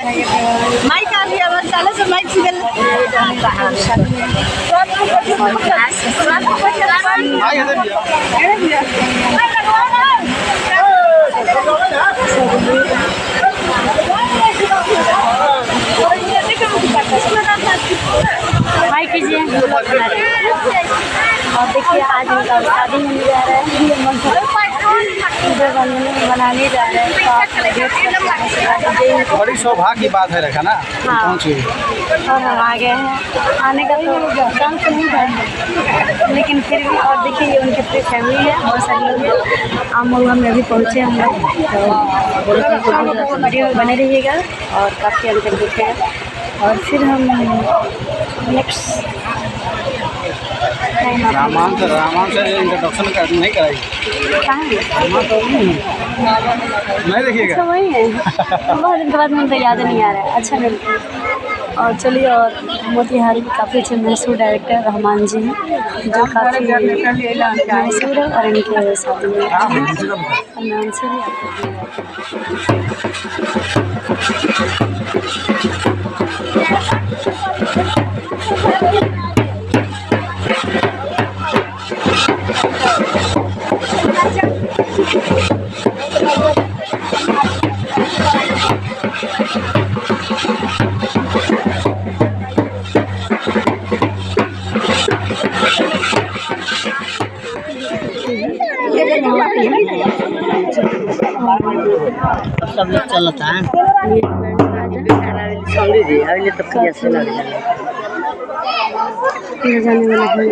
Mic आ लिया बस साले से माइक सीधे माइक कीजिए। और देखिए आज इनका शादी होने जा रहा है, बनाने जा रहे हैं। तो बड़ी सौभाग्य की बात है रखा ना। हाँ, और हम आ गए हैं। आने का तो चांस नहीं था, लेकिन फिर भी। और देखिए ये उनके पूरी फैमिली है, बहुत सारे लोग हैं। आम महुआ में अभी पहुँचे हम लोग, तो वीडियो में बने रहिएगा और काफ़ी अंत तक देखिएगा। और फिर हम नेक्स्ट रामायण से इंट्रोडक्शन नहीं कराएगी। नहीं देखिएगा। अच्छा वही है। बहुत दिन के बाद मुझे याद नहीं आ रहा है। अच्छा मिल। और चलिए, और मोतिहारी के काफ़ी अच्छे मशहूर डायरेक्टर रहमान जी हैं, जो काफ़ी मशहूर है। और इनके साथ में नाम से भी सब लोग चलता है। जाने वाला है।